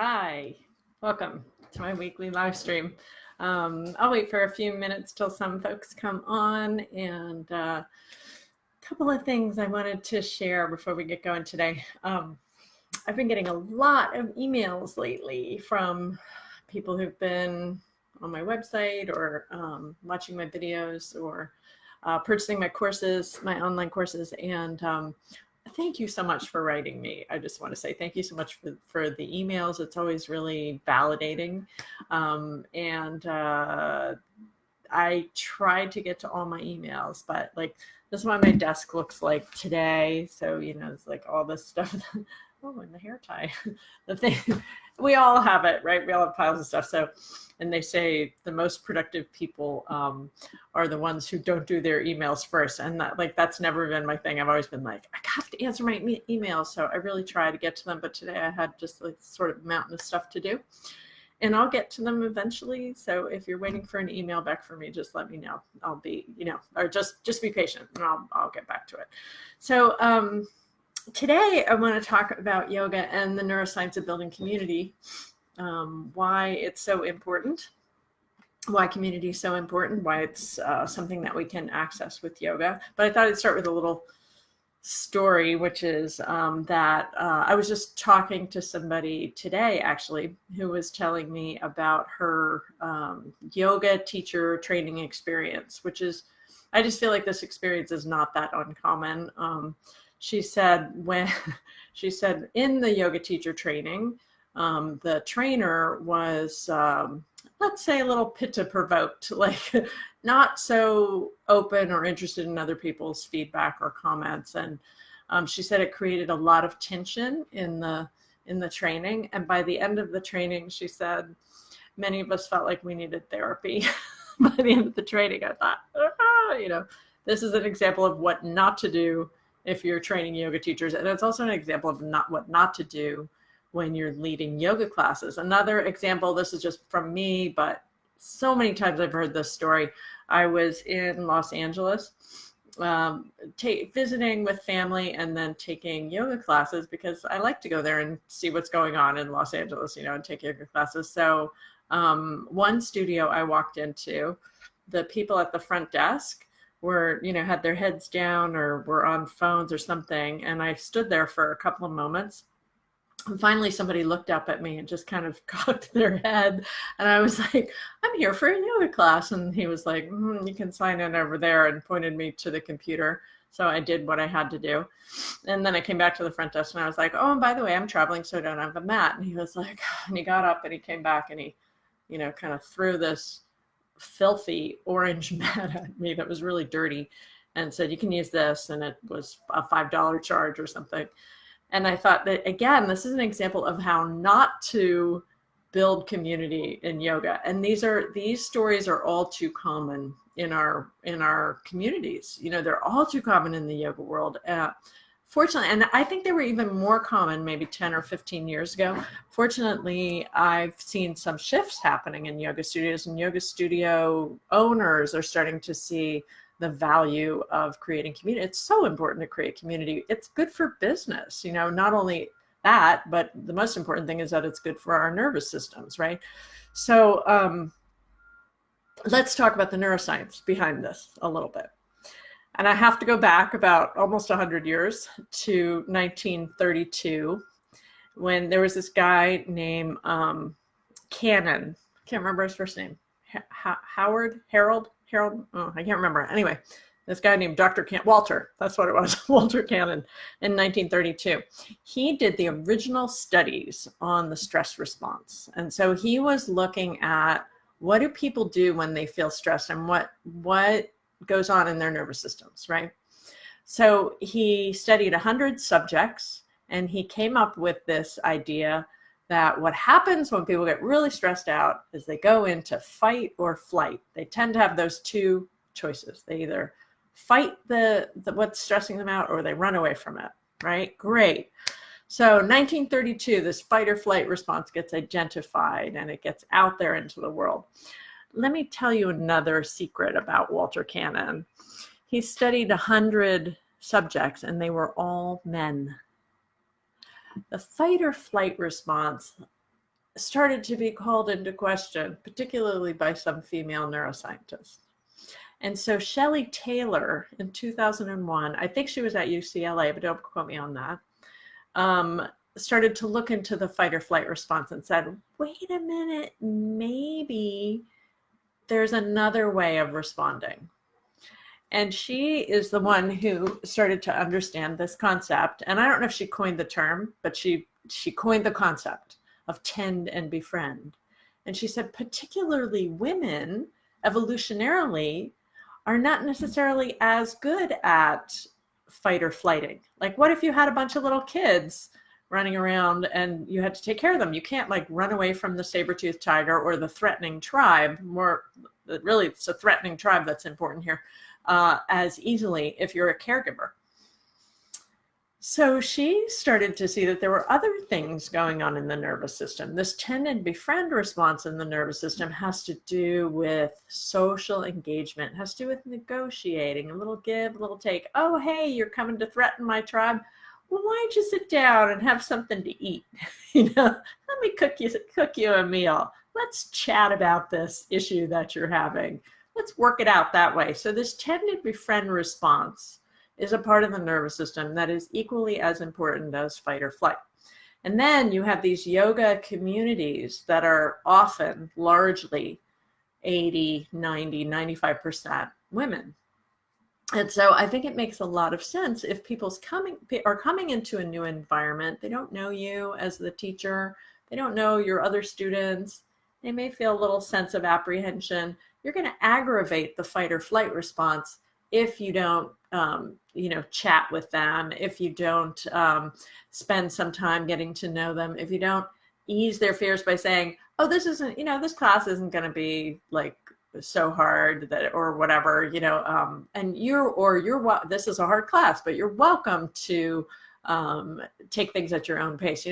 Hi, welcome to my weekly live stream. I'll wait for a few minutes till some folks come on, and a couple of things I wanted to share before we get going today. I've been getting a lot of emails lately from people who've been on my website or watching my videos or purchasing my courses, my online courses, and thank you so much for writing me. I just want to say thank you so much for the emails. It's always really validating. I tried to get to all my emails, but like this is what my desk looks like today. So, it's like all this stuff. Oh, and the hair tie. The thing, we all have it, right? We all have piles of stuff. So, and they say the most productive people are the ones who don't do their emails first. And that's never been my thing. I've always been like, I have to answer my emails. So I really try to get to them. But today I had just like sort of mountain of stuff to do. And I'll get to them eventually. So if you're waiting for an email back from me, just let me know. I'll be, or just be patient and I'll get back to it. So today I want to talk about yoga and the neuroscience of building community, why it's so important, why community is so important, why it's something that we can access with yoga. But I thought I'd start with a little story, which is that I was just talking to somebody today, actually, who was telling me about her yoga teacher training experience, which is, I just feel like this experience is not that uncommon. She said in the yoga teacher training, the trainer was, let's say, a little pitta provoked, like not so open or interested in other people's feedback or comments. And she said it created a lot of tension in the training. And by the end of the training, she said, many of us felt like we needed therapy. By the end of the training, I thought, this is an example of what not to do if you're training yoga teachers. And it's also an example of what not to do when you're leading yoga classes. Another example, this is just from me, but so many times I've heard this story. I was in Los Angeles visiting with family and then taking yoga classes because I like to go there and see what's going on in Los Angeles, and take yoga classes. So one studio I walked into, the people at the front desk were, had their heads down or were on phones or something. And I stood there for a couple of moments. And finally, somebody looked up at me and just kind of cocked their head. And I was like, I'm here for a yoga class. And he was like, you can sign in over there, and pointed me to the computer. So I did what I had to do. And then I came back to the front desk and I was like, oh, and by the way, I'm traveling, so I don't have a mat. And he was like, and he got up and he came back and he, kind of threw this filthy orange mat at me that was really dirty and said, you can use this. And it was a $5 charge or something. And I thought that, again, this is an example of how not to build community in yoga. And these stories are all too common in our communities. They're all too common in the yoga world. Fortunately, and I think they were even more common maybe 10 or 15 years ago. Fortunately, I've seen some shifts happening in yoga studios, and yoga studio owners are starting to see the value of creating community. It's so important to create community. It's good for business, not only that, but the most important thing is that it's good for our nervous systems, right? So let's talk about the neuroscience behind this a little bit. And I have to go back about almost 100 years to 1932, when there was this guy named Cannon. Can't remember his first name. Harold? Oh, I can't remember. Anyway, this guy named Walter, that's what it was, Walter Cannon, in 1932. He did the original studies on the stress response. And so he was looking at what do people do when they feel stressed and what goes on in their nervous systems, right? So he studied 100 subjects, and he came up with this idea that what happens when people get really stressed out is they go into fight or flight. They tend to have those two choices. They either fight the what's stressing them out, or they run away from it, right? Great. So 1932, this fight or flight response gets identified and it gets out there into the world. Let me tell you another secret about Walter Cannon. He studied 100 subjects and they were all men. The fight or flight response started to be called into question, particularly by some female neuroscientists. And so Shelley Taylor in 2001, I think she was at UCLA, but don't quote me on that, started to look into the fight or flight response and said, wait a minute, maybe there's another way of responding. And she is the one who started to understand this concept. And I don't know if she coined the term, but she coined the concept of tend and befriend. And she said, particularly women, evolutionarily, are not necessarily as good at fight or flighting. Like, what if you had a bunch of little kids running around and you had to take care of them? You can't like run away from the saber-toothed tiger or the threatening tribe. More really, it's a threatening tribe that's important here, as easily if you're a caregiver. So she started to see that there were other things going on in the nervous system. This tend and befriend response in the nervous system has to do with social engagement, has to do with negotiating, a little give, a little take. Oh, hey, you're coming to threaten my tribe. Well, why don't you sit down and have something to eat? Let me cook you a meal. Let's chat about this issue that you're having. Let's work it out that way. So this tend and befriend response is a part of the nervous system that is equally as important as fight or flight. And then you have these yoga communities that are often largely 80, 90, 95% women. And so I think it makes a lot of sense if people are coming into a new environment, they don't know you as the teacher, they don't know your other students, they may feel a little sense of apprehension. You're going to aggravate the fight or flight response if you don't, chat with them, if you don't spend some time getting to know them, if you don't ease their fears by saying, oh, this isn't, this class isn't going to be like so hard that, or whatever, and this is a hard class, but you're welcome to take things at your own pace,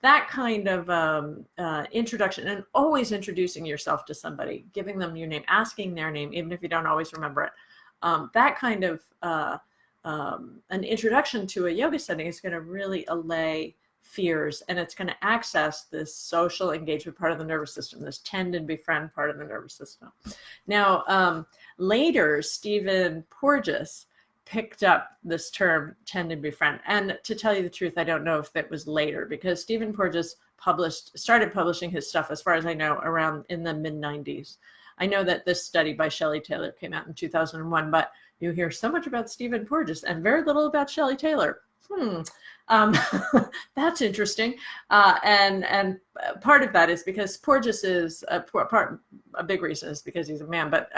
that kind of introduction, and always introducing yourself to somebody, giving them your name, asking their name, even if you don't always remember it. That kind of an introduction to a yoga setting is going to really allay fears, and it's going to access this social engagement part of the nervous system, this tend and befriend part of the nervous system. Now, later, Stephen Porges picked up this term tend and befriend. And to tell you the truth, I don't know if that was later, because Stephen Porges started publishing his stuff, as far as I know, around in the mid-90s. I know that this study by Shelley Taylor came out in 2001, but you hear so much about Stephen Porges and very little about Shelley Taylor. That's interesting. And part of that is because Porges is a big reason is because he's a man. But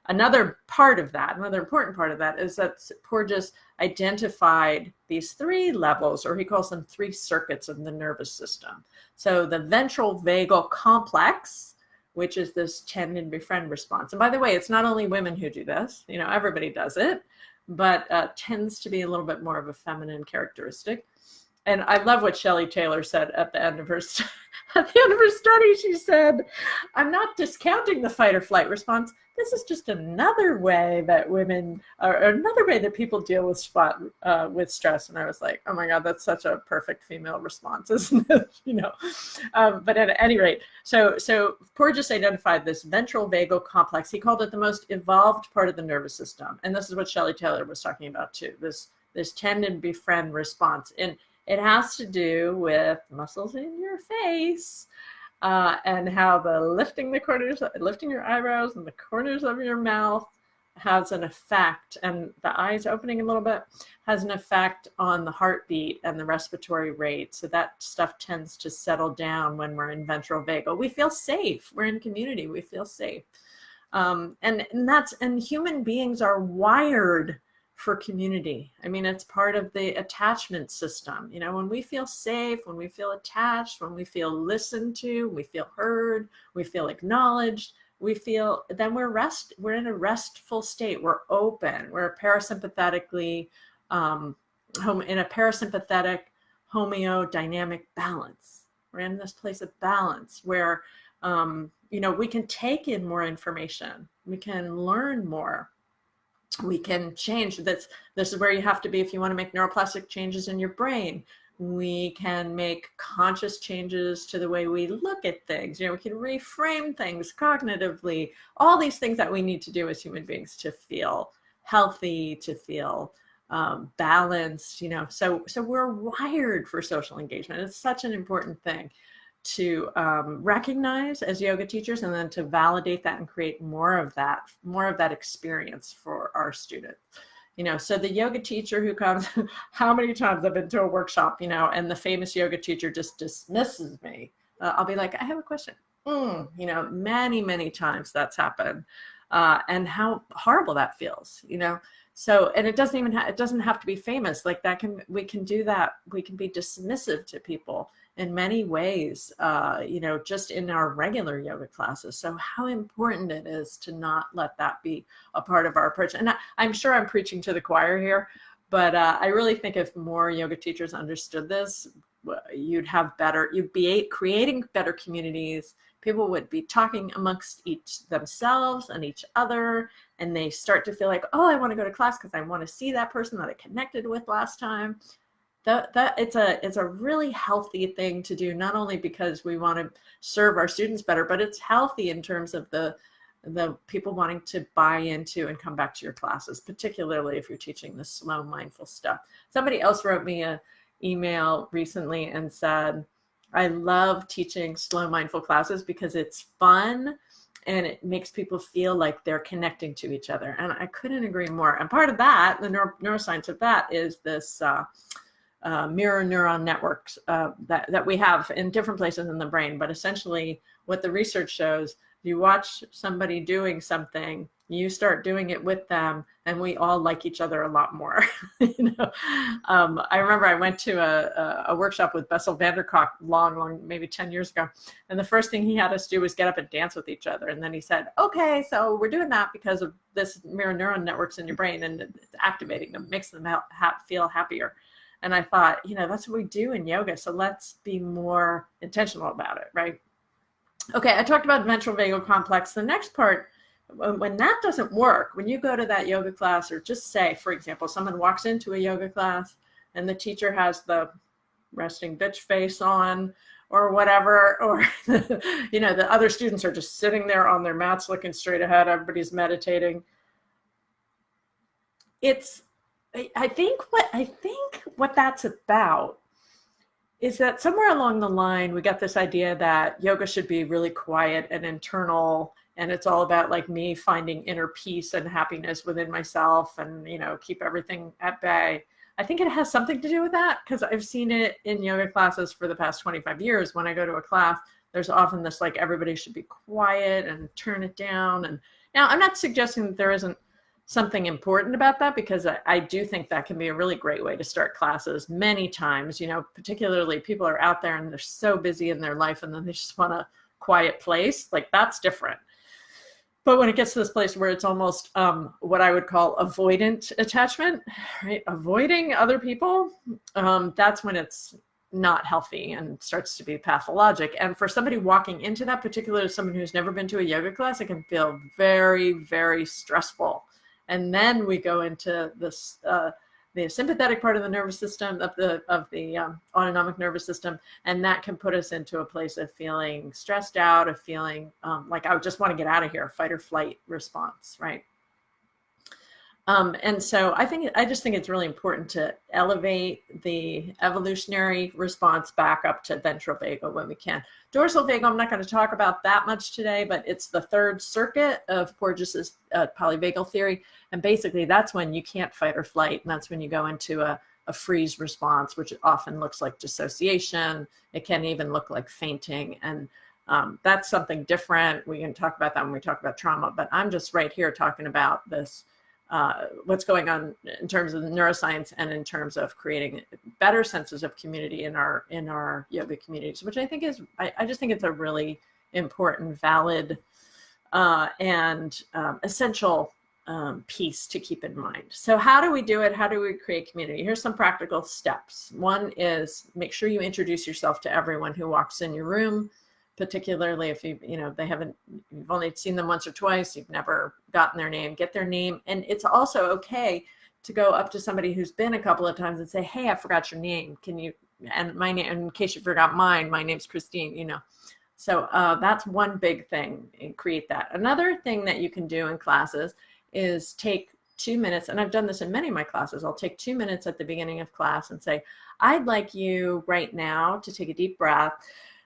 another important part of that is that Porges identified these three levels, or he calls them three circuits of the nervous system. So the ventral vagal complex, which is this tend and befriend response. And by the way, it's not only women who do this, everybody does it, but tends to be a little bit more of a feminine characteristic. And I love what Shelley Taylor said at the end of her study. She said, I'm not discounting the fight or flight response. This is just another way that women, or another way that people deal with stress. And I was like, oh my God, that's such a perfect female response, isn't it? But at any rate, so Porges identified this ventral vagal complex. He called it the most evolved part of the nervous system. And this is what Shelley Taylor was talking about too, this tend and befriend response. And it has to do with muscles in your face, and how the lifting your eyebrows and the corners of your mouth has an effect, and the eyes opening a little bit has an effect on the heartbeat and the respiratory rate. So that stuff tends to settle down when we're in ventral vagal. We feel safe. We're in community. We feel safe. And human beings are wired for community. I mean, it's part of the attachment system. When we feel safe, when we feel attached, when we feel listened to, we feel heard, we feel acknowledged, then we're in a restful state. We're open. We're parasympathetically, in a parasympathetic homeodynamic balance. We're in this place of balance where, we can take in more information. We can learn more. We can change. This is where you have to be if you want to make neuroplastic changes in your brain. We can make conscious changes to the way we look at things. We can reframe things cognitively, all these things that we need to do as human beings to feel healthy, to feel balanced, so we're wired for social engagement. It's such an important thing to recognize as yoga teachers, and then to validate that and create more of that experience for our students. So the yoga teacher who comes, how many times I've been to a workshop, and the famous yoga teacher just dismisses me. I'll be like, I have a question. Many, many times that's happened. And how horrible that feels, So, and it doesn't have to be famous. Like we can do that. We can be dismissive to people in many ways, just in our regular yoga classes. So how important it is to not let that be a part of our approach. And I'm sure I'm preaching to the choir here, but I really think if more yoga teachers understood this, you'd be creating better communities. People would be talking amongst themselves and each other, and they start to feel like, oh, I want to go to class because I want to see that person that I connected with last time. It's a really healthy thing to do, not only because we want to serve our students better, but it's healthy in terms of the people wanting to buy into and come back to your classes, particularly if you're teaching the slow, mindful stuff. Somebody else wrote me an email recently and said, I love teaching slow, mindful classes because it's fun and it makes people feel like they're connecting to each other. And I couldn't agree more. And part of that, the neuroscience of that, is this mirror neuron networks that we have in different places in the brain. But essentially what the research shows, you watch somebody doing something, you start doing it with them, and we all like each other a lot more. I remember I went to a workshop with Bessel van der Kolk long, maybe 10 years ago. And the first thing he had us do was get up and dance with each other. And then he said, okay, so we're doing that because of this mirror neuron networks in your brain, and it's activating them, makes them feel happier. And I thought, that's what we do in yoga. So let's be more intentional about it, right? Okay, I talked about ventral vagal complex. The next part, when that doesn't work, when you go to that yoga class, or just say, for example, someone walks into a yoga class and the teacher has the resting bitch face on or whatever, or, the other students are just sitting there on their mats looking straight ahead, everybody's meditating. I think what that's about is that somewhere along the line, we got this idea that yoga should be really quiet and internal, and it's all about like me finding inner peace and happiness within myself and, keep everything at bay. I think it has something to do with that, because I've seen it in yoga classes for the past 25 years. When I go to a class, there's often this like everybody should be quiet and turn it down. And now I'm not suggesting that there isn't something important about that, because I do think that can be a really great way to start classes many times. Particularly people are out there and they're so busy in their life, and then they just want a quiet place. Like, that's different. But when it gets to this place where it's almost what I would call avoidant attachment, right? Avoiding other people, that's when it's not healthy and starts to be pathologic. And for somebody walking into that, particularly someone who's never been to a yoga class, it can feel very, very stressful. And then we go into this, the sympathetic part of the nervous system, of the autonomic nervous system, and that can put us into a place of feeling stressed out, of feeling like I just want to get out of here, fight or flight response, right? And so I just think it's really important to elevate the evolutionary response back up to ventral vagal when we can. Dorsal vagal, I'm not going to talk about that much today, but it's the third circuit of Porges's polyvagal theory. And basically that's when you can't fight or flight. And that's when you go into a freeze response, which often looks like dissociation. It can even look like fainting. And that's something different. We can talk about that when we talk about trauma, but I'm just right here talking about this, what's going on in terms of the neuroscience and in terms of creating better senses of community in our yoga communities, which I think is, I just think it's a really important, valid, and essential piece to keep in mind. So how do we do it? How do we create community? Here's some practical steps. One is make sure you introduce yourself to everyone who walks in your room, particularly if you've only seen them once or twice, you've never gotten their name, get their name. And it's also okay to go up to somebody who's been a couple of times and say, hey, I forgot your name. Can you and my name, in case you forgot mine, my name's Kristine, you know. So that's one big thing, and create that. Another thing that you can do in classes is take 2 minutes, and I've done this in many of my classes. I'll take 2 minutes at the beginning of class and say, I'd like you right now to take a deep breath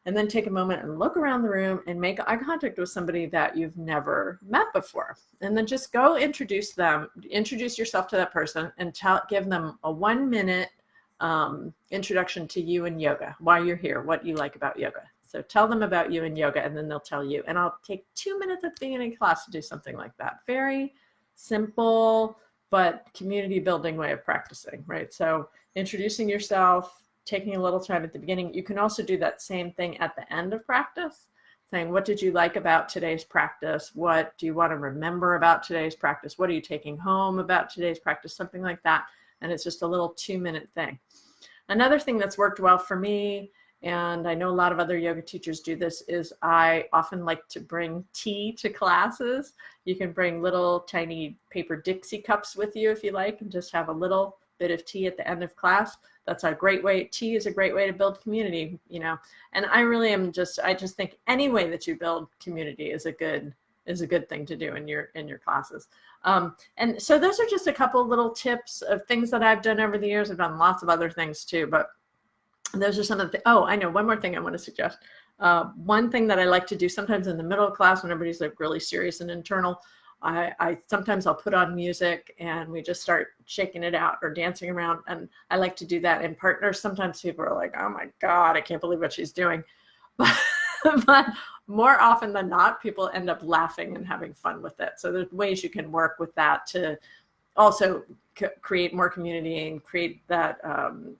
and then take a moment and look around the room and make eye contact with somebody that you've never met before. And then just go introduce yourself to that person and give them a 1 minute introduction to you and yoga, why you're here, what you like about yoga. So tell them about you and yoga, and then they'll tell you. And I'll take 2 minutes at the beginning of class to do something like that. Very simple, but community building way of practicing, right? So introducing yourself, taking a little time at the beginning. You can also do that same thing at the end of practice, saying, what did you like about today's practice? What do you want to remember about today's practice? What are you taking home about today's practice? Something like that. And it's just a little 2 minute thing. Another thing that's worked well for me, and I know a lot of other yoga teachers do this, is I often like to bring tea to classes. You can bring little tiny paper Dixie cups with you if you like, and just have a little bit of tea at the end of class. That's a great way. Tea is a great way to build community, you know. And I really am I just think any way that you build community is a good thing to do in your classes. And so those are just a couple of little tips of things that I've done over the years. I've done lots of other things too, but those are some of the, oh, I know one more thing I want to suggest. One thing that I like to do sometimes in the middle of class when everybody's like really serious and internal, sometimes I'll put on music and we just start shaking it out or dancing around. And I like to do that in partners. Sometimes people are like, oh my God, I can't believe what she's doing. But more often than not, people end up laughing and having fun with it. So there's ways you can work with that to also create more community and create that,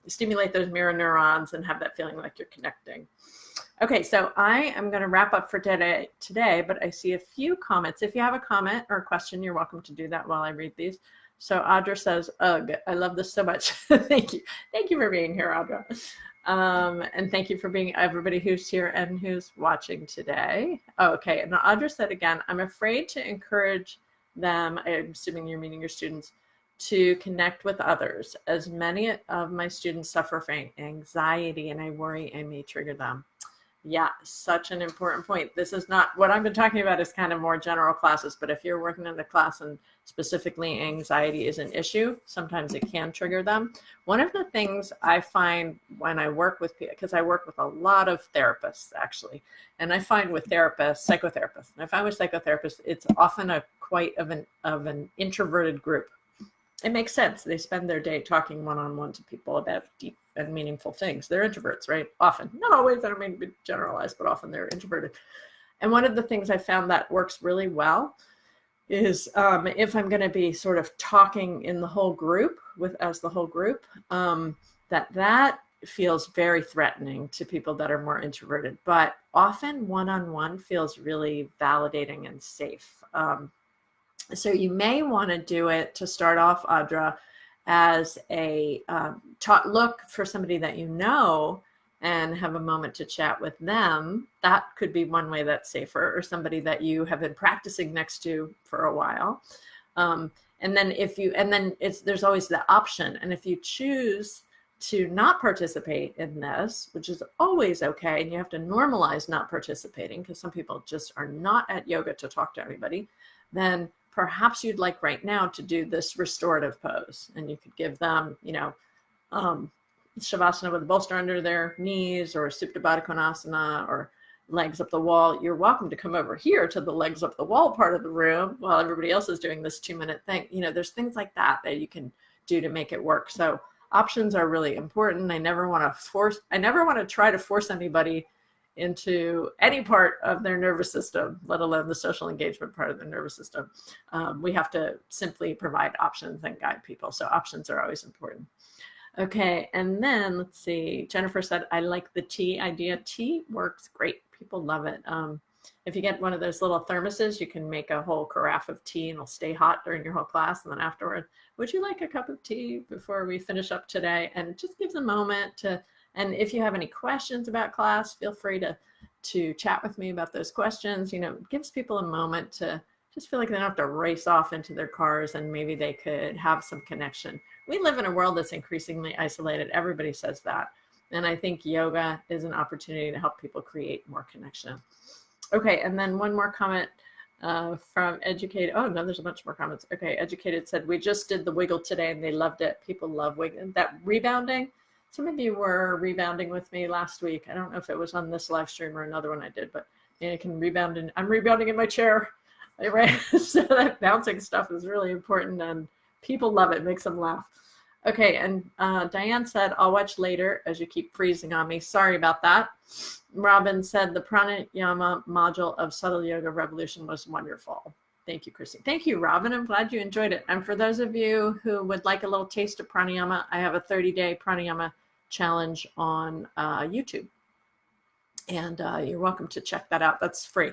stimulate those mirror neurons and have that feeling like you're connecting. Okay, so I am going to wrap up for today, but I see a few comments. If you have a comment or a question, you're welcome to do that while I read these. So Audra says, ugh, I love this so much. Thank you. Thank you for being here, Audra. And thank you for being everybody who's here and who's watching today. Oh, okay, and Audra said again, I'm afraid to encourage them, I'm assuming you're meaning your students, to connect with others, as many of my students suffer from anxiety and I worry I may trigger them. Yeah, such an important point. This is not what I've been talking about, is kind of more general classes, but if you're working in the class and specifically anxiety is an issue, sometimes it can trigger them. One of the things I find when I work with people, because I work with a lot of therapists actually, and I find with therapists, psychotherapists, and I find with psychotherapists, it's often quite of an introverted group. It makes sense. They spend their day talking one-on-one to people about deep and meaningful things. They're introverts, right? Often, not always, I don't mean to be generalized, but often they're introverted. And one of the things I found that works really well is if I'm going to be sort of talking in the whole group as the whole group, that feels very threatening to people that are more introverted, but often one-on-one feels really validating and safe. So you may want to do it to start off, Audra, as a look for somebody that you know and have a moment to chat with them. That could be one way that's safer, or somebody that you have been practicing next to for a while. And then there's always the option. And if you choose to not participate in this, which is always okay, and you have to normalize not participating because some people just are not at yoga to talk to anybody, then perhaps you'd like right now to do this restorative pose, and you could give them, Shavasana with a bolster under their knees, or Supta Baddha Konasana, or legs up the wall. You're welcome to come over here to the legs up the wall part of the room while everybody else is doing this 2 minute thing. There's things like that you can do to make it work. So options are really important. I never want to try to force anybody into any part of their nervous system, let alone the social engagement part of the nervous system. We have to simply provide options and guide people. So options are always important. Okay, and then let's see. Jennifer said, I like the tea idea. Tea works great. People love it. If you get one of those little thermoses, you can make a whole carafe of tea and it'll stay hot during your whole class. And then afterward, would you like a cup of tea before we finish up today? And it just gives a moment to, and if you have any questions about class, feel free to chat with me about those questions. It gives people a moment to just feel like they don't have to race off into their cars, and maybe they could have some connection. We live in a world that's increasingly isolated. Everybody says that. And I think yoga is an opportunity to help people create more connection. Okay, and then one more comment from Educated. Oh, no, there's a bunch more comments. Okay, Educated said, we just did the wiggle today and they loved it. People love wiggling. That rebounding, some of you were rebounding with me last week. I don't know if it was on this live stream or another one I did, but you can rebound. And I'm rebounding in my chair. Right? So that bouncing stuff is really important and people love it. It makes them laugh. Okay, and Diane said, I'll watch later as you keep freezing on me. Sorry about that. Robin said, the pranayama module of Subtle Yoga Revolution was wonderful. Thank you, Kristine. Thank you, Robin. I'm glad you enjoyed it. And for those of you who would like a little taste of pranayama, I have a 30-day pranayama challenge on YouTube. And you're welcome to check that out. That's free.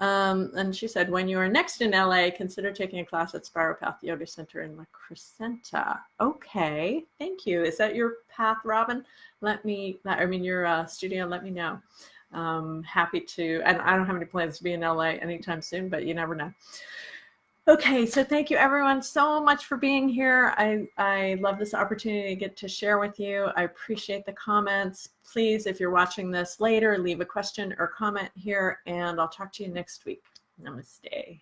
And she said, when you are next in LA, consider taking a class at Spiral Path Yoga Center in La Crescenta. Okay, thank you. Is that your path, Robin? Your studio, let me know. Happy to, and I don't have any plans to be in LA anytime soon, but you never know. Okay, so thank you everyone so much for being here. I love this opportunity to get to share with you. I appreciate the comments. Please, if you're watching this later, leave a question or comment here, and I'll talk to you next week. Namaste.